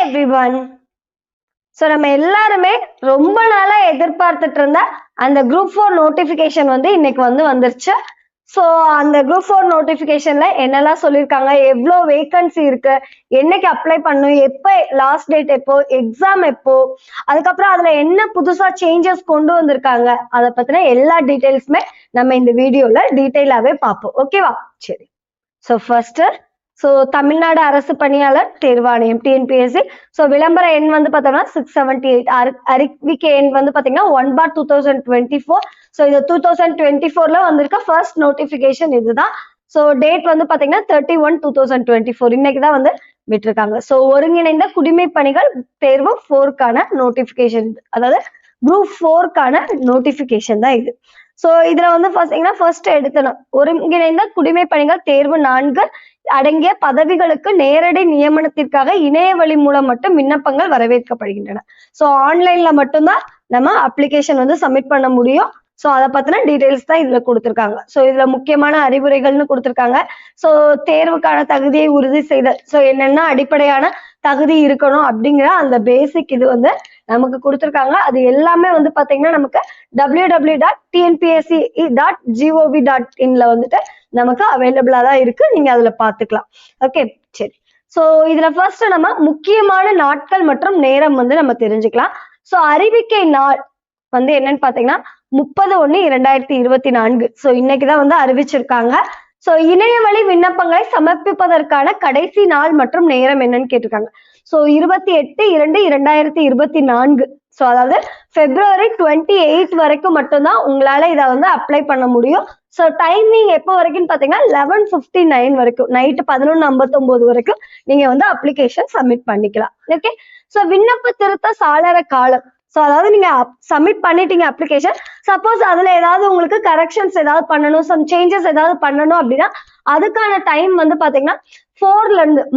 everyone. So நம்ம எல்லாருமே ரொம்ப நாளா எதிர்பார்த்துட்டு இருந்த அந்த குரூப் 4 நோட்டிபிகேஷன் இன்னைக்கு வந்துருச்சு. ஸோ அந்த குரூப் 4 நோட்டிபிகேஷன்ல என்னெல்லாம் சொல்லியிருக்காங்க, எவ்வளோ வேகன்சி இருக்கு, என்னைக்கு அப்ளை பண்ணும், எப்போ லாஸ்ட் டேட், எப்போ எக்ஸாம், எப்போ, அதுக்கப்புறம் அதுல என்ன புதுசா சேஞ்சஸ் கொண்டு வந்திருக்காங்க, அதை பத்தின எல்லா டீட்டெயில்ஸுமே நம்ம இந்த வீடியோல டீட்டெயிலாவே பார்ப்போம். ஓகேவா? சரி. ஸோ ஃபர்ஸ்ட் தமிழ்நாடு அரசு பணியாளர் தேர்வாணையம் டிஎன்பிஎஸ்சி. ஸோ விளம்பர எண் பார்த்தோம்னா 678, அறிவிக்கை எண் பார்த்தீங்கன்னா 1/2024. ஸோ இது 2024ல வந்திருக்க ஃபர்ஸ்ட் நோட்டிபிகேஷன் இதுதான். ஸோ டேட் பார்த்தீங்கன்னா 31/2024 இன்னைக்கு தான் விட்டுருக்காங்க. ஸோ ஒருங்கிணைந்த குடிமை பணிகள் தேர்வு 4க்கான நோட்டிபிகேஷன், அதாவது குரூப் 4க்கான நோட்டிபிகேஷன் தான் இது. ஸோ இதுல ஃபர்ஸ்ட் எடுத்தணும், ஒருங்கிணைந்த குடிமை பணிகள் தேர்வு 4 அடங்கிய பதவிகளுக்கு நேரடி நியமனத்திற்காக இணைய வழி மூலம் மட்டும் விண்ணப்பங்கள் வரவேற்கப்படுகின்றன. ஸோ ஆன்லைன்ல மட்டும்தான் நம்ம அப்ளிகேஷன் சப்மிட் பண்ண முடியும். ஸோ அதை பத்தின டீடைல்ஸ் தான் இதுல கொடுத்துருக்காங்க. ஸோ இதுல முக்கியமான அறிவுரைகள்னு கொடுத்துருக்காங்க. ஸோ தேர்வுக்கான தகுதியை உறுதி செய்தல், ஸோ என்னென்ன அடிப்படையான தகுதி இருக்கணும் அப்படிங்கிற அந்த பேசிக் இது நமக்கு கொடுத்துருக்காங்க. அது எல்லாமே பாத்தீங்கன்னா நமக்கு www.tnpsc.gov.in நமக்கு அவைலபிளா தான் இருக்கு, நீங்க அதுல பாத்துக்கலாம். ஓகே, சரி. ஸோ இதுல ஃபர்ஸ்ட் நம்ம முக்கியமான நாட்கள் மற்றும் நேரம் நம்ம தெரிஞ்சுக்கலாம். ஸோ அறிவிக்கை நாள் என்னன்னு பாத்தீங்கன்னா 30/1/2024. ஸோ இன்னைக்குதான் அறிவிச்சிருக்காங்க. ஸோ இணையவழி விண்ணப்பங்களை சமர்ப்பிப்பதற்கான கடைசி நாள் மற்றும் நேரம் என்னன்னு கேட்டிருக்காங்க. ஸோ 28/2/2024. ஸோ அதாவது February 28 வரைக்கும் மட்டும்தான் உங்களால இதை அப்ளை பண்ண முடியும். ஸோ டைமிங் எப்போ வரைக்கும் பாத்தீங்கன்னா 11:59 வரைக்கும், நைட்டு 11:59 வரைக்கும் நீங்க அப்ளிகேஷன் சப்மிட் பண்ணிக்கலாம். ஓகே. ஸோ விண்ணப்ப திருத்த சாளர காலம், ஸோ அதாவது நீங்க சப்மிட் பண்ணிட்டீங்க அப்ளிகேஷன், சப்போஸ் அதுல ஏதாவது உங்களுக்கு கரெக்ஷன்ஸ் ஏதாவது பண்ணணும், சம் சேஞ்சஸ் ஏதாவது பண்ணணும் அப்படின்னா அதுக்கான டைம் பாத்தீங்கன்னா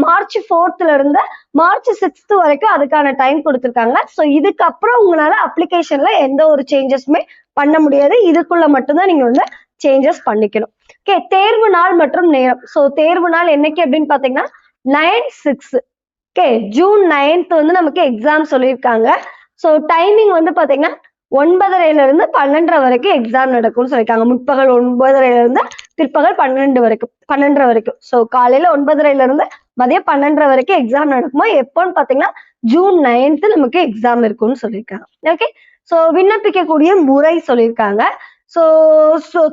March 4th இருந்து March 6th வரைக்கும் அதுக்கான டைம் கொடுத்துருக்காங்க. ஸோ இதுக்கப்புறம் உங்களால அப்ளிகேஷன்ல எந்த ஒரு சேஞ்சஸுமே பண்ண முடியாது, இதுக்குள்ள மட்டும்தான் நீங்க சேஞ்சஸ் பண்ணிக்கணும். ஓகே. தேர்வு நாள் மற்றும் நேரம். ஸோ தேர்வு நாள் என்னைக்கு அப்படின்னு பாத்தீங்கன்னா 9/6. ஓகே, June 9th நமக்கு எக்ஸாம் சொல்லியிருக்காங்க. ஸோ டைமிங் பாத்தீங்கன்னா 9:30 இருந்து 12:30 வரைக்கும் எக்ஸாம் நடக்கும்னு சொல்லியிருக்காங்க. முற்பகல் 9:30 இருந்து பிற்பகல் 12:30 வரைக்கும். ஸோ காலையில 9:30 இருந்து மதியம் 12:30 வரைக்கும் எக்ஸாம் நடக்குமா, எப்போன்னு பாத்தீங்கன்னா June 9th நமக்கு எக்ஸாம் இருக்கும்னு சொல்லியிருக்காங்க. ஓகே. ஸோ விண்ணப்பிக்கக்கூடிய முறை சொல்லியிருக்காங்க. ஸோ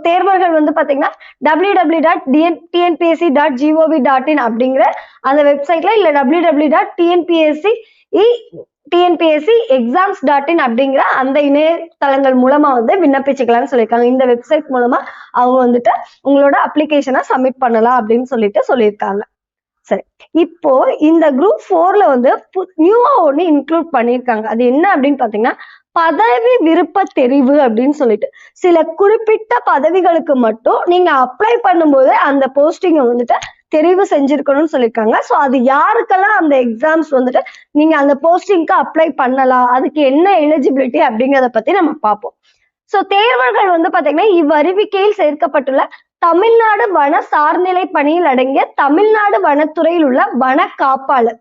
தேர்வர்கள் பாத்தீங்கன்னா www.tnpsc.gov.in அப்படிங்கிற அந்த வெப்சைட்ல, இல்ல www.tnpsc.exams.in அப்படிங்கிற அந்த இணையதளங்கள் மூலமா விண்ணப்பிச்சுக்கலாம்னு சொல்லியிருக்காங்க. இந்த வெப்சைட் மூலமா அவங்க உங்களோட அப்ளிகேஷனை சப்மிட் பண்ணலாம் அப்படின்னு சொல்லியிருக்காங்க. சரி, இப்போ இந்த குரூப் 4ல நியூவா ஒண்ணு இன்க்ளூட் பண்ணிருக்காங்க. அது என்ன அப்படின்னு பாத்தீங்கன்னா பதவி விருப்ப தெரிவு அப்படின்னு சொல்லிட்டு சில குறிப்பிட்ட பதவிகளுக்கு மட்டும் நீங்க அப்ளை பண்ணும்போது அந்த போஸ்டிங்க தெரிவு செஞ்சிருக்கணும்னு சொல்லியிருக்காங்க. ஸோ அது யாருக்கெல்லாம் அந்த எக்ஸாம்ஸ் நீங்க அந்த போஸ்டிங்க்கு அப்ளை பண்ணலாம், அதுக்கு என்ன எலிஜிபிலிட்டி அப்படிங்கிறத பத்தி நம்ம பார்ப்போம். ஸோ தேர்வர்கள் பாத்தீங்கன்னா இவ்வறிவிக்கையில் சேர்க்கப்பட்டுள்ள தமிழ்நாடு வன சார்நிலை பணியில் அடங்கிய தமிழ்நாடு வனத்துறையில் உள்ள வன காப்பாளர்,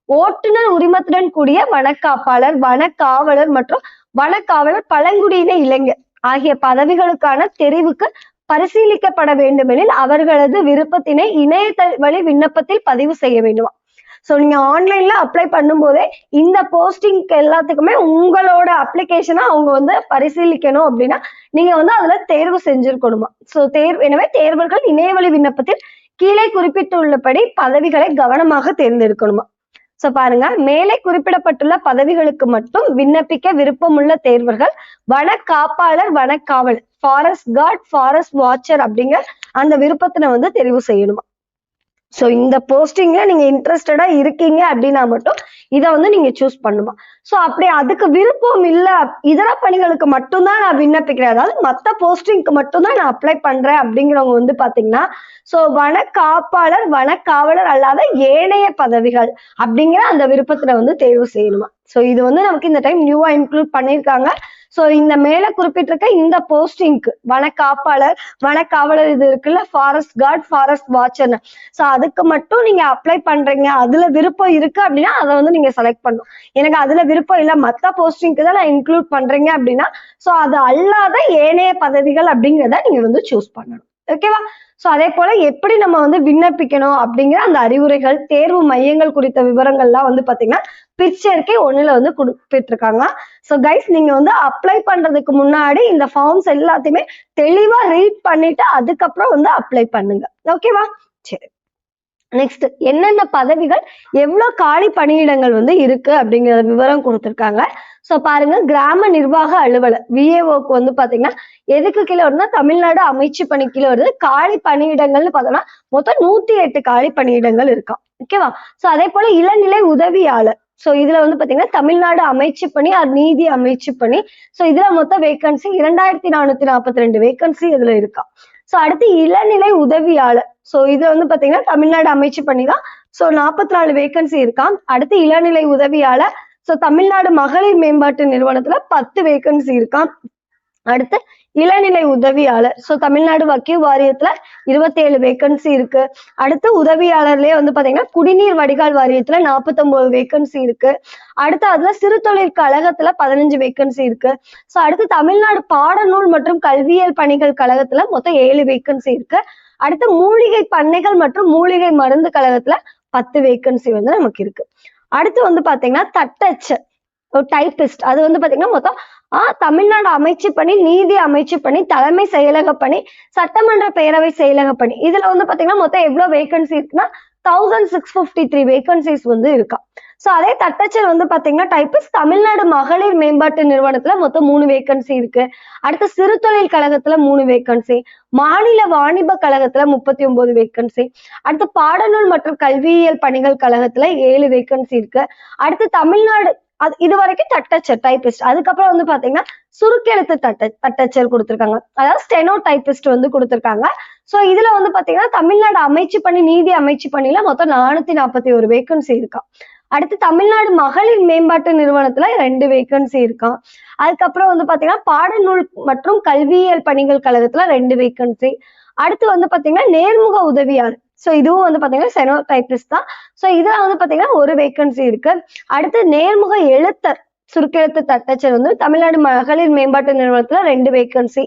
ஓட்டுநர் உரிமத்துடன் கூடிய வனக்காப்பாளர், வனக்காவலர் மற்றும் வனக்காவலர் பழங்குடியின இளைஞர் ஆகிய பதவிகளுக்கான தெரிவுக்கு பரிசீலிக்கப்பட வேண்டுமெனில் அவர்களது விருப்பத்தினை இணைய வழி விண்ணப்பத்தில் பதிவு செய்ய வேண்டுமா. ஸோ நீங்க ஆன்லைன்ல அப்ளை பண்ணும் போதே இந்த போஸ்டிங்க்கு எல்லாத்துக்குமே உங்களோட அப்ளிகேஷனை அவங்க பரிசீலிக்கணும் அப்படின்னா நீங்க அதுல தேர்வு செஞ்சிருக்கணுமா. ஸோ எனவே தேர்வர்கள் இணையவழி விண்ணப்பத்தில் கீழே குறிப்பிட்டுள்ளபடி பதவிகளை கவனமாக தேர்ந்தெடுக்கணுமா. சோ பாருங்க, மேலே குறிப்பிடப்பட்டுள்ள பதவிகளுக்கு மட்டும் விண்ணப்பிக்க விருப்பமுள்ள தேர்வர்கள் வன காப்பாளர், வனக்காவலர், ஃபாரஸ்ட் கார்ட், ஃபாரஸ்ட் வாட்சர் அப்படிங்கிற அந்த விருப்பத்தினை தெரிவு செய்யணுமா. ஸோ இந்த போஸ்டிங்ல நீங்க இன்ட்ரெஸ்டடா இருக்கீங்க அப்படின்னா மட்டும் இதை நீங்க சூஸ் பண்ணுமா. ஸோ அப்படி அதுக்கு விருப்பம் இல்ல, இதர பணிகளுக்கு மட்டும்தான் நான் விண்ணப்பிக்கிறேன், அதாவது மற்ற போஸ்டிங்க்கு மட்டும்தான் நான் அப்ளை பண்றேன் அப்படிங்கிறவங்க பாத்தீங்கன்னா ஸோ வன காப்பாளர், வனக்காவலர் அல்லாத ஏனைய பதவிகள் அப்படிங்கிற அந்த விருப்பத்துல தேர்வு செய்யணுமா. ஸோ இது நமக்கு இந்த டைம் நியூவா இன்க்ளூட் பண்ணியிருக்காங்க. சோ இந்த மேல குறிப்பிட்டிருக்க இந்த போஸ்டிங்க்கு வனக்காவலர் இது இருக்குல்ல, forest card, forest watcher, so அதுக்கு மட்டும் நீங்க அப்ளை பண்றீங்க, அதுல விருப்பம் இருக்கு அப்படின்னா அதை வந்து நீங்க செலக்ட் பண்ணணும். எனக்கு அதுல விருப்பம் இல்ல, மத்த போஸ்டிங்க்கு தான் நான் இன்க்ளூட் பண்றீங்க அப்படின்னா சோ அது அல்லாத ஏனைய பதவிகள் அப்படிங்கிறத நீங்க வந்து சூஸ் பண்ணணும். ஓகேவா? சோ அதே போல எப்படி நம்ம வந்து விண்ணப்பிக்கணும் அப்படிங்கிற அந்த அறிவுரைகள், தேர்வு மையங்கள் குறித்த விவரங்கள்லாம் வந்து பாத்தீங்கன்னா பிக்சருக்கே 1ல வந்து குறிப்பிட்டிருக்காங்க. சோ கைஸ், நீங்க வந்து அப்ளை பண்றதுக்கு முன்னாடி இந்த ஃபார்ம்ஸ் எல்லாத்தையுமே தெளிவா ரீட் பண்ணிட்டு அதுக்கப்புறம் வந்து அப்ளை பண்ணுங்க. ஓகேவா? சரி, நெக்ஸ்ட் என்னென்ன பதவிகள், எவ்வளவு காலி பணியிடங்கள் வந்து இருக்கு அப்படிங்கிற விவரம் கொடுத்திருக்காங்க. சோ பாருங்க, கிராம நிர்வாக அலுவலர் VAOக்கு வந்து பாத்தீங்கன்னா எதுக்கு கீழே வருதுன்னா தமிழ்நாடு அமைச்சு பணி கீழே வருது. காலி பணியிடங்கள்னு பார்த்தோம்னா மொத்தம் 108 காலி பணியிடங்கள் இருக்காம். ஓகேவா? சோ அதே போல இளநிலை உதவியாளர், சோ இதுல வந்து பாத்தீங்கன்னா தமிழ்நாடு அமைச்சு பணி நீதி அமைச்சு பணி, சோ இதுல மொத்தம் வேகன்சி 2442 வேகன்சி இதுல இருக்கா. சோ அடுத்து இளநிலை உதவியாளர், சோ இது வந்து பாத்தீங்கன்னா தமிழ்நாடு அமைச்சு பண்ணிதான், சோ 44 வேகன்சி இருக்காம். அடுத்து இளநிலை உதவியாளர், சோ தமிழ்நாடு மகளிர் மேம்பாட்டு நிறுவனத்துல 10 வேகன்சி இருக்காம். அடுத்து இளநிலை உதவியாளர், சோ தமிழ்நாடு வக்கீல் வாரியத்துல 27 வேகன்சி இருக்கு. அடுத்து உதவியாளர்லயே வந்து பாத்தீங்கன்னா குடிநீர் வடிகால் வாரியத்துல 49 வேகன்சி இருக்கு. அடுத்து அதுல சிறு தொழில் கழகத்துல 15 வேகன்சி இருக்கு. சோ அடுத்து தமிழ்நாடு பாடநூல் மற்றும் கல்வியியல் பணிகள் கழகத்துல மொத்தம் 7 வேகன்சி இருக்கு. அடுத்து மூலிகை பண்ணைகள் மற்றும் மூலிகை மருந்து கழகத்துல 10 வேகன்சி வந்து நமக்கு இருக்கு. அடுத்து வந்து பாத்தீங்கன்னா தட்டச்சர், டைபிஸ்ட், அது வந்து பாத்தீங்கன்னா மொத்தம் தமிழ்நாடு அமைச்சு பணி, நீதி அமைச்சு பணி, தலைமை செயலக பணி, சட்டமன்ற பேரவை செயலக பணி, இதுல வந்து பாத்தீங்கன்னா மொத்தம் எவ்வளவு வேகன்சி இருக்குன்னா 1653 வேகன்சிஸ் வந்து இருக்கா. சோ அதே தட்டச்சர் வந்து பாத்தீங்கன்னா டைபிஸ்ட் தமிழ்நாடு மகளிர் மேம்பாட்டு நிறுவனத்துல மொத்தம் 3 வேகன்சி இருக்கு. அடுத்து சிறு தொழில் கழகத்துல 3 வேகன்சி, மாநில வாணிப கழகத்துல 39 வேகன்சி, அடுத்து பாடநூல் மற்றும் கல்வியியல் பணிகள் கழகத்துல 7 வேகன்சி இருக்கு. அடுத்து தமிழ்நாடு, இது வரைக்கும் தட்டச்சர் டைபிஸ்ட். அதுக்கப்புறம் வந்து பாத்தீங்கன்னா சுருக்கெழுத்து தட்டச்சர் கொடுத்திருக்காங்க, அதாவது ஸ்டெனோ டைபிஸ்ட் வந்து கொடுத்திருக்காங்க. சோ இதுல வந்து பாத்தீங்கன்னா தமிழ்நாடு அமைச்சு பணி, நீதி அமைச்சு பணியில மொத்தம் 441 வேகன்சி இருக்கா. அடுத்து தமிழ்நாடு மகளிர் மேம்பாட்டு நிறுவனத்துல 2 வேகன்சி இருக்காம். அதுக்கப்புறம் வந்து பாத்தீங்கன்னா பாடநூல் மற்றும் கல்வியியல் பணிகள் கழகத்துல 2 வேகன்சி. அடுத்து வந்து பாத்தீங்கன்னா நேர்முக உதவியாளர், சோ இதுவும் வந்து பாத்தீங்கன்னா செனோ டைபிஸ்ட் தான். சோ இதுல வந்து பாத்தீங்கன்னா 1 வேகன்சி இருக்கு. அடுத்து நேர்முக எழுத்தர் சுருக்கெழுத்து தட்டச்சர் வந்து தமிழ்நாடு மகளிர் மேம்பாட்டு நிறுவனத்துல 2 வேகன்சி.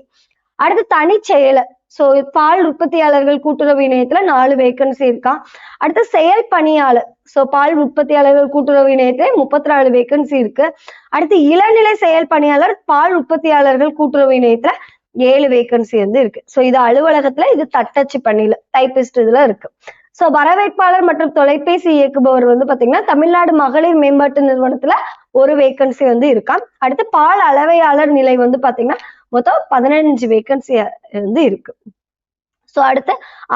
அடுத்து தனி செயலர், சோ பால் உற்பத்தியாளர்கள் கூட்டுறவு இணையத்துல 4 வேகன்சி இருக்கா. அடுத்து செயல் பணியாளர், சோ பால் உற்பத்தியாளர்கள் கூட்டுறவு இணையத்துல 34 வேகன்சி இருக்கு. அடுத்து இளநிலை செயல் பணியாளர் பால் உற்பத்தியாளர்கள் கூட்டுறவு இணையத்துல 7 வேகன்சி வந்து இருக்கு. சோ இது அலுவலகத்துல, இது தட்டச்சு பணியில டைபிஸ்ட் இதுல இருக்கு. சோ வரவேற்பாளர் மற்றும் தொலைபேசி இயக்குபவர் வந்து பாத்தீங்கன்னா தமிழ்நாடு மகளிர் மேம்பாட்டு நிறுவனத்துல 1 வேகன்சி வந்து இருக்கா. அடுத்து பால் அளவையாளர் நிலை வந்து பாத்தீங்கன்னா மொத்தம் 15 வேகன்சி வந்து இருக்கு. சோ அடுத்து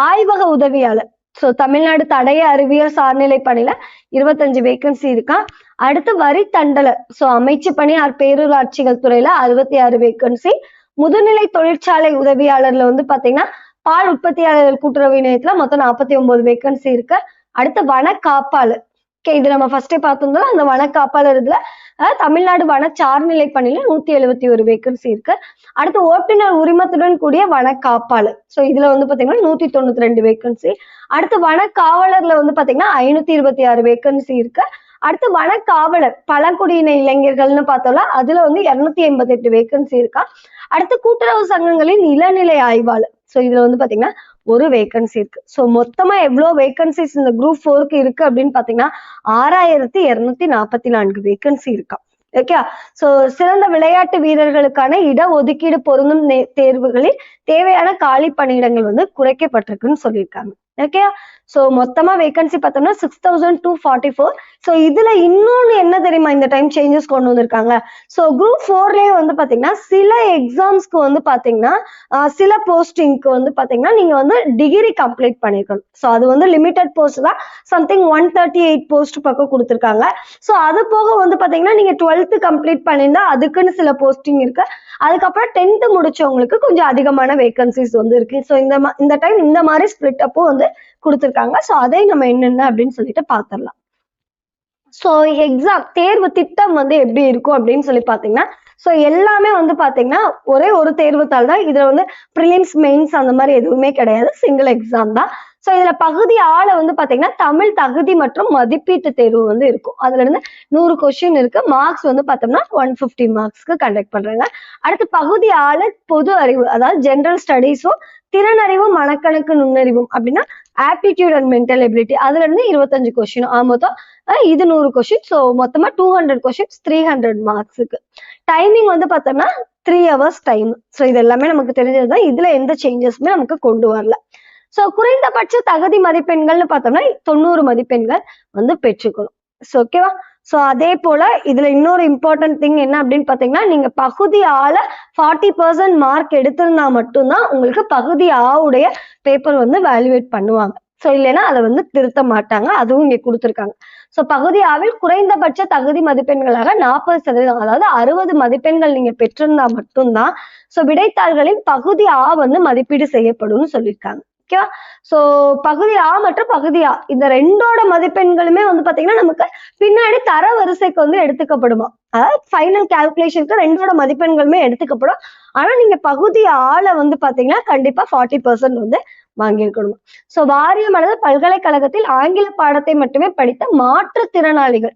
ஆய்வக உதவியாளர், சோ தமிழ்நாடு தடய அறிவியல் சார்நிலை பணியில 25 வேகன்சி இருக்கா. அடுத்து வரி தண்டலர், சோ அமைச்சு பணி பேரூராட்சிகள் துறையில 66 வேகன்சி. முதுநிலை தொழிற்சாலை உதவியாளர்ல வந்து பாத்தீங்கன்னா பால் உற்பத்தியாளர்கள் கூட்டுறவு இணையத்துல மொத்தம் 49 வேகன்சி இருக்கு. அடுத்து வன காப்பாளர், இது நம்ம ஃபர்ஸ்டே பார்த்திருந்தோம். அந்த வன காப்பாளர் இதுல தமிழ்நாடு வன சார்நிலை பணியில 171 வேகன்சி இருக்கு. அடுத்து ஓட்டுநர் உரிமத்துடன் கூடிய வன காப்பாளர், சோ இதுல வந்து பாத்தீங்கன்னா 192 வேகன்சி. அடுத்து வன காவலர்ல வந்து பாத்தீங்கன்னா 526 வேகன்சி இருக்கு. அடுத்து வன காவலர் பழங்குடியின இளைஞர்கள்னு பார்த்தோம்னா அதுல வந்து 288 வேகன்சி இருக்கா. அடுத்து கூட்டுறவு சங்கங்களின் இளநிலை ஆய்வாளர், சோ இதுல வந்து பாத்தீங்கன்னா 1 வேகன்சி இருக்கு. சோ மொத்தமா எவ்வளவு வேகன்சிஸ் இந்த குரூப் 4க்கு இருக்கு அப்படின்னு பாத்தீங்கன்னா 6244 வேகன்சி இருக்கா. ஓகே, சோ சிறந்த விளையாட்டு வீரர்களுக்கான இடஒதுக்கீடு பொருந்தும் தேர்வுகளில் தேவையான காலி பணியிடங்கள் வந்து குறைக்கப்பட்டிருக்குன்னு சொல்லியிருக்காங்க. ஓகே, சோ மொத்தமா வேகன்சி பார்த்தோம்னா 6244. சோ இதுல இன்னொன்னு என்ன தெரியுமா, இந்த டைம் சேஞ்சஸ் கொண்டு வந்திருக்காங்க. சோ குரூப் 4லயே வந்து பாத்தீங்கன்னா சில எக்ஸாம்ஸ்க்கு வந்து பாத்தீங்கன்னா சில போஸ்டிங்க்கு வந்து பாத்தீங்கன்னா நீங்க வந்து டிகிரி கம்ப்ளீட் பண்ணிருக்கணும். சோ அது வந்து லிமிடெட் போஸ்ட் தான், சம்திங் 138 போஸ்ட் பக்கம் கொடுத்திருக்காங்க. சோ அது போக வந்து பாத்தீங்கன்னா நீங்க 12th கம்ப்ளீட் பண்ணிருந்தா அதுக்குன்னு சில போஸ்டிங் இருக்கு. அதுக்கப்புறம் 10th முடிச்சவங்களுக்கு கொஞ்சம் அதிகமான வேகன்சிஸ் வந்து இருக்கு. சோ இந்த டைம் இந்த மாதிரி ஸ்பிளிட் அப்போ வந்து கொடுத்திருக்காங்க. சோ அதை நம்ம என்னென்ன அப்படின்னு சொல்லிட்டு பாத்திரலாம். ஸோ எக்ஸாம் தேர்வு திட்டம் வந்து எப்படி இருக்கும் அப்படின்னு சொல்லி பாத்தீங்கன்னா, ஸோ எல்லாமே வந்து பாத்தீங்கன்னா ஒரே ஒரு தேர்வுத்தாள் தான். இதுல வந்து ப்ரிலிம்ஸ் மெயின்ஸ் அந்த மாதிரி எதுவுமே கிடையாது, சிங்கிள் எக்ஸாம் தான். ஸோ இதுல பகுதி ஆள வந்து பாத்தீங்கன்னா தமிழ் தகுதி மற்றும் மதிப்பீட்டு தேர்வு வந்து இருக்கும். அதுல இருந்து 100 கொஸ்டின் இருக்கு. மார்க்ஸ் வந்து பார்த்தோம்னா 150 மார்க்ஸ்க்கு கண்டக்ட் பண்றாங்க. அடுத்து பகுதி ஆள பொது அறிவு, அதாவது ஜெனரல் ஸ்டடீஸும் திறனறிவும் மனக்கணக்கு நுண்ணறிவும் அப்படின்னா ஆப்டிடியூட் அண்ட் மென்டல் எபிலிட்டி, அதுல இருந்து 25 கொஸ்டின் மொத்தம் இது 100 கொஸ்டின். ஸோ மொத்தமா 200 கொஸ்டின்ஸ் 300 மார்க்ஸுக்கு. டைமிங் வந்து பார்த்தோம்னா 3 hours டைம். ஸோ இது எல்லாமே நமக்கு தெரிஞ்சதுதான். இதுல எந்த சேஞ்சஸுமே நமக்கு கொண்டு வரல. ஸோ குறைந்தபட்ச தகுதி மதிப்பெண்கள்னு பார்த்தோம்னா 90 மதிப்பெண்கள் வந்து பெற்றுக்கணும். ஸோ ஓகேவா. ஸோ அதே போல இதுல இன்னொரு இம்பார்ட்டன்ட் திங் என்ன அப்படின்னு பாத்தீங்கன்னா, நீங்க பகுதி ஆல 40% மார்க் எடுத்திருந்தா மட்டும்தான் உங்களுக்கு பகுதி ஆவுடைய பேப்பர் வந்து வேல்யூவேட் பண்ணுவாங்க. ஸோ இல்லைன்னா அதை வந்து திருத்த மாட்டாங்க. அதுவும் இங்க கொடுத்துருக்காங்க. ஸோ பகுதி ஆவில் குறைந்தபட்ச தகுதி மதிப்பெண்களாக 40%, அதாவது 60 மதிப்பெண்கள் நீங்க பெற்றிருந்தா மட்டும்தான் ஸோ விடைத்தாள்களின் பகுதி ஆ வந்து மதிப்பீடு செய்யப்படும் சொல்லியிருக்காங்க. ஓகேவா. சோ பகுதி ஆ மற்றும் பகுதி ஆ இந்த ரெண்டோட மதிப்பெண்களுமே வந்து பாத்தீங்கன்னா நமக்கு பின்னாடி தர வரிசைக்கு வந்து எடுத்துக்கப்படுமா, அதாவது ஃபைனல் கால்குலேஷனுக்கு ரெண்டோட மதிப்பெண்களுமே எடுத்துக்கப்படும். ஆனா நீங்க பகுதி ஆல வந்து பாத்தீங்கன்னா கண்டிப்பா 40% வந்து வாங்கியிருக்கணும். சோ வாரியம் அல்லது பல்கலைக்கழகத்தில் ஆங்கில பாடத்தை மட்டுமே படித்த மாற்றுத்திறனாளிகள்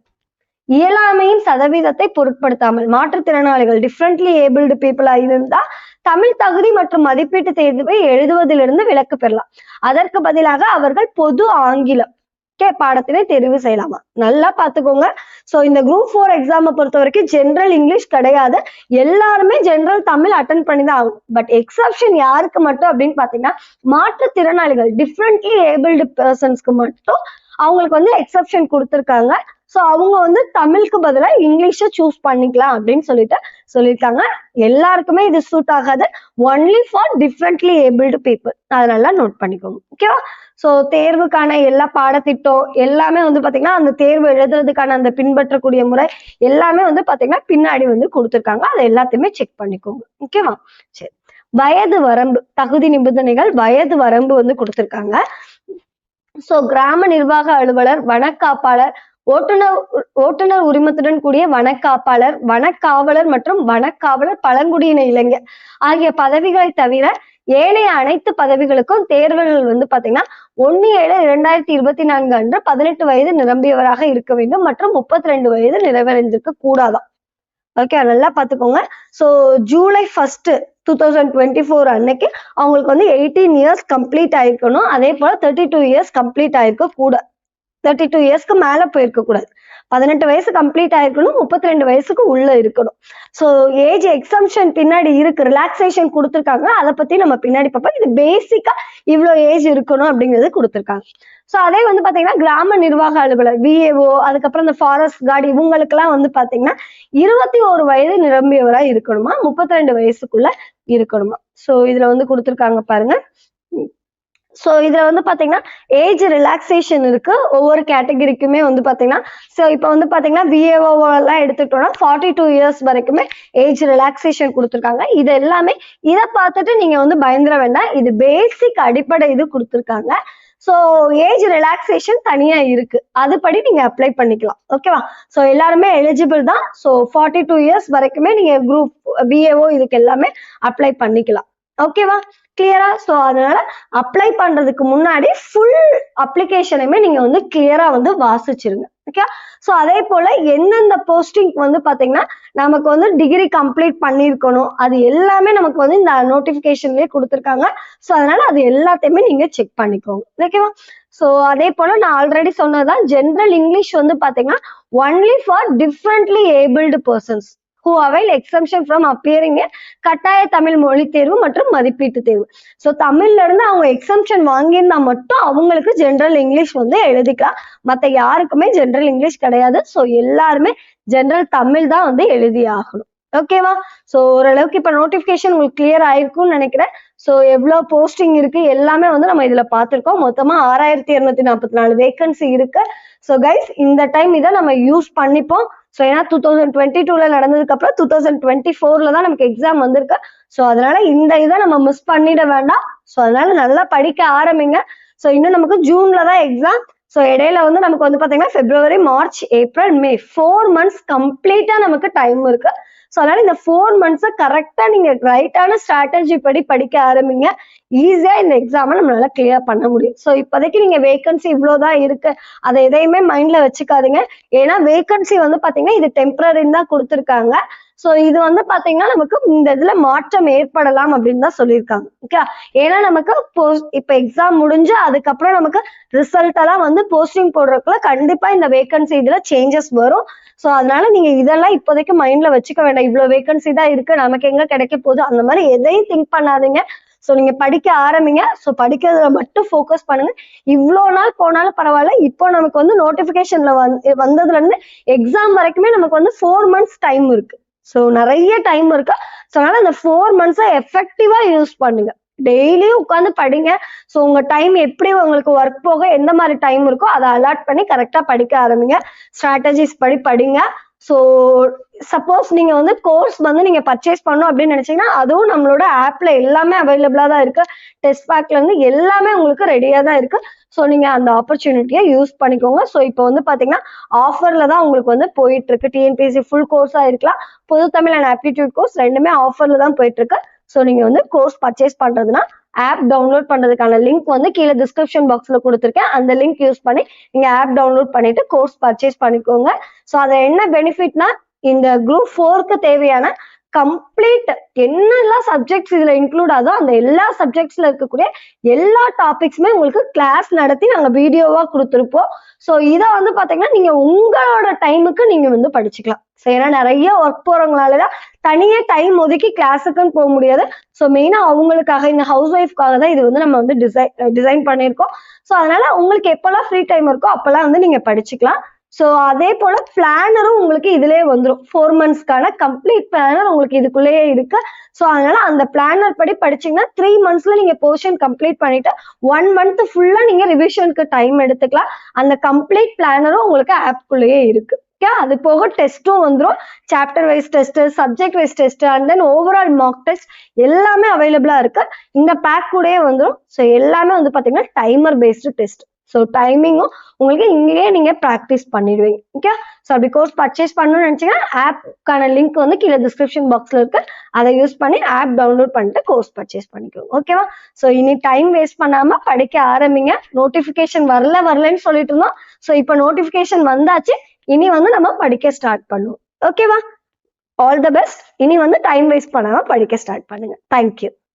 இயலாமையின் சதவீதத்தை பொருட்படுத்தாமல், மாற்றுத்திறனாளிகள் டிஃப்ரெண்ட்லி ஏபிள்டு பீப்புளா இருந்தா தமிழ் தகுதி மற்றும் மதிப்பீட்டு தேர்வை எழுதுவதிலிருந்து விலக்கு பெறலாம். அதற்கு பதிலாக அவர்கள் பொது ஆங்கிலம் பாடத்தினை தெரிவு செய்யலாமா. நல்லா பாத்துக்கோங்க. சோ இந்த குரூப் 4 எக்ஸாமை பொறுத்த வரைக்கும் ஜெனரல் இங்கிலீஷ் கிடையாது, எல்லாருமே ஜெனரல் தமிழ் அட்டன் பண்ணிதான் ஆகும். பட் எக்ஸப்ஷன் யாருக்கு மட்டும் அப்படின்னு பாத்தீங்கன்னா, மாற்றுத்திறனாளிகள் டிஃப்ரெண்ட்லி ஏபிள்டு பர்சன்ஸ்க்கு மட்டும் அவங்களுக்கு வந்து எக்ஸப்ஷன் கொடுத்திருக்காங்க. சோ அவங்க வந்து தமிழுக்கு பதிலா இங்கிலீஷ சூஸ் பண்ணிக்கலாம் அப்படின்னு சொல்லியிருக்காங்க. எல்லாருக்குமே இது சூட் ஆகாது, only for differently abled people. அதனால நோட் பண்ணிக்கோங்க. ஓகேவா. சோ தேர்வுக்கான எல்லா பாடத்திட்டம் எல்லாமே வந்து பாத்தீங்கன்னா அந்த தேர்வு எழுதுறதுக்கான அந்த பின்பற்றக்கூடிய முறை எல்லாமே வந்து பாத்தீங்கன்னா பின்னாடி வந்து கொடுத்துருக்காங்க. அதை எல்லாத்தையுமே செக் பண்ணிக்கோங்க. ஓகேவா. சரி, வயது வரம்பு, தகுதி நிபந்தனைகள், வயது வரம்பு வந்து கொடுத்துருக்காங்க. சோ கிராம நிர்வாக அலுவலர், வனக்காப்பாளர், ஓட்டுநர் உரிமத்துடன் கூடிய வனக்காப்பாளர், வனக்காவலர் மற்றும் வனக்காவலர் பழங்குடியின இளைஞர் ஆகிய பதவிகளை தவிர ஏனைய அனைத்து பதவிகளுக்கும் தேர்வுகள் வந்து பாத்தீங்கன்னா 1/7/2024 அன்று 18 வயது நிரம்பியவராக இருக்க வேண்டும் மற்றும் 32 வயது நிறைவடைந்திருக்க கூடாதாம். ஓகே, நல்லா பாத்துக்கோங்க. சோ ஜூலை 1, 2024 அன்னைக்கு அவங்களுக்கு வந்து 18 years கம்ப்ளீட் ஆயிருக்கணும். அதே போல 32 years கம்ப்ளீட் ஆயிருக்க கூட, 32 இயர்ஸ்க்கு மேல போயிருக்க கூடாது. 18 வயசு கம்ப்ளீட் ஆயிருக்கணும், 32 வயசுக்கு உள்ள இருக்கணும். சோ ஏஜ் எக்ஸம்ஷன் பின்னாடி இருக்கு, ரிலாக்ஸேஷன் கொடுத்துருக்காங்க. அதை பத்தி நம்ம பின்னாடி பார்ப்போம். இது பேசிக்கா இவ்வளவு ஏஜ் இருக்கணும் அப்படிங்கிறது கொடுத்துருக்காங்க. சோ அதே வந்து பாத்தீங்கன்னா கிராம நிர்வாக அலுவலர், VAO, அதுக்கப்புறம் இந்த ஃபாரஸ்ட் கார்டு இவங்களுக்கு எல்லாம் வந்து பாத்தீங்கன்னா 21 வயது நிரம்பியவரா இருக்கணுமா, 32 வயசுக்குள்ள இருக்கணுமா. சோ இதுல வந்து கொடுத்துருக்காங்க பாருங்க. சோ இதுல வந்து பாத்தீங்கன்னா ஏஜ் ரிலாக்ஸேஷன் இருக்கு ஒவ்வொரு கேட்டகரிக்குமே வந்து பாத்தீங்கன்னா. சோ இப்ப வந்து பாத்தீங்கன்னா VAO எல்லாம் எடுத்துட்டோம்னா 42 years வரைக்குமே ஏஜ் ரிலாக்ஸேஷன் கொடுத்துருக்காங்க. இது எல்லாமே இதை பார்த்துட்டு நீங்க வந்து பயந்துட வேண்டாம், இது பேசிக் அடிப்படை இது கொடுத்துருக்காங்க. சோ ஏஜ் ரிலாக்ஸேஷன் தனியா இருக்கு, அதுபடி நீங்க அப்ளை பண்ணிக்கலாம். ஓகேவா. சோ எல்லாருமே எலிஜிபிள் தான். சோ 42 years வரைக்குமே நீங்க குரூப் VAO இதுக்கு எல்லாமே அப்ளை பண்ணிக்கலாம். ஓகேவா, கிளியரா. சோ அதனால அப்ளை பண்றதுக்கு முன்னாடி ஃபுல் அப்ளிகேஷனையுமே நீங்க வந்து கிளியரா வந்து வாசிச்சிருங்க. ஓகே. சோ அதே போல எந்தெந்த போஸ்டிங் வந்து பாத்தீங்கன்னா நமக்கு வந்து டிகிரி கம்ப்ளீட் பண்ணிருக்கணும், அது எல்லாமே நமக்கு வந்து இந்த நோட்டிபிகேஷன்லயே கொடுத்துருக்காங்க. சோ அதனால அது எல்லாத்தையுமே நீங்க செக் பண்ணிக்கோங்க. ஓகேவா. சோ அதே போல நான் ஆல்ரெடி சொன்னதுதான், ஜெனரல் இங்கிலீஷ் வந்து பாத்தீங்கன்னா only for differently abled persons who avail exemption from appearing in கட்டாய தமிழ் மொழி தேர்வு மற்றும் மதிப்பீட்டு தேர்வு. சோ தமிழ்ல இருந்து அவங்க எக்ஸம்ஷன் வாங்கியிருந்தா மட்டும் அவங்களுக்கு ஜெனரல் இங்கிலீஷ் வந்து எழுதிக்கலாம். மத்த யாருக்குமே ஜெனரல் இங்கிலீஷ் கிடையாது. சோ எல்லாருமே ஜெனரல் தமிழ் தான் வந்து எழுதி ஆகணும். ஓகேவா. சோ ஓரளவுக்கு இப்ப நோட்டிபிகேஷன் உங்களுக்கு கிளியர் ஆயிருக்கும்னு நினைக்கிறேன். சோ எவ்வளவு போஸ்டிங் இருக்கு எல்லாமே வந்து நம்ம இதுல பாத்திருக்கோம். மொத்தமா 6244 வேகன்சி இருக்கு. சோ கைஸ் இந்த டைம் இதை நம்ம யூஸ் பண்ணிப்போம். சோ ஏன்னா 2022ல நடந்ததுக்கு அப்புறம் 2024ல தான் நமக்கு எக்ஸாம் வந்திருக்கு. சோ அதனால இந்த இதை நம்ம மிஸ் பண்ணிட வேண்டாம். சோ அதனால நல்லா படிக்க ஆரம்பிங்க. சோ இன்னும் நமக்கு ஜூன்ல தான் எக்ஸாம். ஸோ இடையில வந்து நமக்கு வந்து பாத்தீங்கன்னா பிப்ரவரி, மார்ச், ஏப்ரல், மே 4 months கம்ப்ளீட்டா நமக்கு டைம் இருக்கு. ஸோ அதனால இந்த 4 months கரெக்டா நீங்க ரைட்டான ஸ்ட்ராட்டஜி படி படிக்க ஆரம்பிங்க. ஈஸியா இந்த எக்ஸாமை நம்மளால கிளியர் பண்ண முடியும். ஸோ இப்போதைக்கு நீங்க வேகன்சி இவ்வளவுதான் இருக்கு, அதை எதையுமே மைண்ட்ல வச்சுக்காதீங்க. ஏன்னா வேகன்சி வந்து பாத்தீங்கன்னா இது டெம்பரரின்னு தான் கொடுத்துருக்காங்க. சோ இது வந்து பாத்தீங்கன்னா நமக்கு இந்த இதுல மாற்றம் ஏற்படலாம் அப்படின்னு தான் சொல்லியிருக்காங்க. ஓகே, ஏன்னா நமக்கு இப்ப எக்ஸாம் முடிஞ்சு அதுக்கப்புறம் நமக்கு ரிசல்ட் எல்லாம் வந்து போஸ்டிங் போடுறதுக்குள்ள கண்டிப்பா இந்த வேகன்சி இதுல சேஞ்சஸ் வரும். சோ அதனால நீங்க இதெல்லாம் இப்போதைக்கு மைண்ட்ல வச்சுக்க வேண்டாம். இவ்வளவு வேகன்சி தான் இருக்கு, நமக்கு எங்க கிடைக்க போகுது, அந்த மாதிரி எதையும் திங்க் பண்ணாதீங்க. சோ நீங்க படிக்க ஆரம்பிங்க. சோ படிக்கிறதுல மட்டும் ஃபோக்கஸ் பண்ணுங்க. இவ்வளவு நாள் போனாலும் பரவாயில்ல, இப்போ நமக்கு வந்து நோட்டிபிகேஷன்ல வந்ததுல இருந்து எக்ஸாம் வரைக்குமே நமக்கு வந்து 4 months டைம் இருக்கு. சோ நிறைய டைம் இருக்கு. சோ அதனால அந்த 4 months எஃபெக்டிவா யூஸ் பண்ணுங்க. டெய்லியும் உட்காந்து படிங்க. சோ உங்க டைம் எப்படி உங்களுக்கு ஒர்க் போக எந்த மாதிரி டைம் இருக்கோ அதை அலாட் பண்ணி கரெக்டா படிக்க ஆரம்பிங்க. ஸ்ட்ராட்டஜிஸ் படி படிங்க. ஸோ சப்போஸ் நீங்க வந்து கோர்ஸ் வந்து நீங்க பர்ச்சேஸ் பண்ணணும் அப்படின்னு நினைச்சீங்கன்னா அதுவும் நம்மளோட ஆப்ல எல்லாமே அவைலபிளா தான் இருக்கு. டெஸ்ட் பேக்ல இருந்து எல்லாமே உங்களுக்கு ரெடியா தான் இருக்கு. ஸோ நீங்க அந்த ஆப்பர்ச்சுனிட்டியை யூஸ் பண்ணிக்கோங்க. ஸோ இப்போ வந்து பாத்தீங்கன்னா ஆஃபர்ல தான் உங்களுக்கு வந்து போயிட்டு இருக்கு. டிஎன்பிஎஸ்சி ஃபுல் கோர்ஸா இருக்கலாம், பொது தமிழ் அண்ட் ஆப்டிடியூட் கோர்ஸ் ரெண்டுமே ஆஃபர்ல தான் போயிட்டு இருக்கு. ஸோ நீங்க வந்து கோர்ஸ் பர்ச்சேஸ் பண்றதுன்னா ஆப் டவுன்லோட் பண்றதுக்கான லிங்க் வந்து கீழே டிஸ்கிரிப்ஷன் பாக்ஸ்ல கொடுத்துருக்கேன். அந்த லிங்க் யூஸ் பண்ணி நீங்க ஆப் டவுன்லோட் பண்ணிட்டு கோர்ஸ் பர்ச்சேஸ் பண்ணிக்கோங்க. ஸோ அது என்ன பெனிஃபிட்னா இந்த குரூப் 4க்கு தேவையான கம்ப்ளீட் என்னெல்லாம் சப்ஜெக்ட்ஸ் இதுல இன்க்ளூட் ஆகுதோ அந்த எல்லா சப்ஜெக்ட்ஸ்ல இருக்கக்கூடிய எல்லா டாபிக்ஸுமே உங்களுக்கு கிளாஸ் நடத்தி நாங்க வீடியோவா கொடுத்துருப்போம். ஸோ இதை வந்து பாத்தீங்கன்னா நீங்க உங்களோட டைமுக்கு நீங்க வந்து படிச்சுக்கலாம். ஸோ ஏன்னா நிறைய ஒர்க் போறவங்களாலதான் தனியே டைம் ஒதுக்கி கிளாஸுக்குன்னு போக முடியாது. ஸோ மெயினா அவங்களுக்காக இந்த ஹவுஸ் ஒய்ஃப்காக தான் இது வந்து நம்ம வந்து டிசைன் பண்ணியிருக்கோம். ஸோ அதனால உங்களுக்கு எப்பெல்லாம் ஃப்ரீ டைம் இருக்கோ அப்பெல்லாம் வந்து நீங்க படிச்சுக்கலாம். ஸோ அதே போல பிளானரும் உங்களுக்கு இதுலயே வந்துடும். 4 monthsக்கான கம்ப்ளீட் பிளானர் உங்களுக்கு இதுக்குள்ளேயே இருக்கு. ஸோ அதனால அந்த பிளானர் படி படிச்சீங்கன்னா 3 monthsல நீங்க போர்ஷன் கம்ப்ளீட் பண்ணிட்டு 1 month ஃபுல்லா நீங்க ரிவிஷனுக்கு டைம் எடுத்துக்கலாம். அந்த கம்ப்ளீட் பிளானரும் உங்களுக்கு ஆப்குள்ளேயே இருக்கு. அது போக டெஸ்டும் வந்துடும். Chapter wise test, subject wise test and then overall mark test எல்லாமே அவைலபிளா இருக்கு. இந்த பேக் கூடயே வந்துடும். ஸோ எல்லாமே வந்து பாத்தீங்கன்னா டைமர் பேஸ்டு டெஸ்ட். ஸோ டைமிங்கும் உங்களுக்கு இங்கேயே நீங்க ப்ராக்டிஸ் பண்ணிடுவீங்க. ஓகே, ஸோ அப்படி கோர்ஸ் பர்ச்சேஸ் பண்ணணும்னு நினைச்சீங்கன்னா ஆப்க்கான லிங்க் வந்து கீழே டிஸ்கிரிப்ஷன் பாக்ஸ்ல இருக்கு. அதை யூஸ் பண்ணி ஆப் டவுன்லோட் பண்ணிட்டு கோர்ஸ் பர்ச்சேஸ் பண்ணிக்கோங்க. ஓகேவா? ஸோ இனி டைம் வேஸ்ட் பண்ணாம படிக்க ஆரம்பிங்க. நோட்டிபிகேஷன் வரலன்னு சொல்லிட்டு இருந்தோம். ஸோ இப்போ நோட்டிபிகேஷன் வந்தாச்சு. இனி வந்து நம்ம படிக்க ஸ்டார்ட் பண்ணுவோம். ஓகேவா? All the best. இனி வந்து டைம் வேஸ்ட் பண்ணாம படிக்க ஸ்டார்ட் பண்ணுங்க. தேங்க்யூ.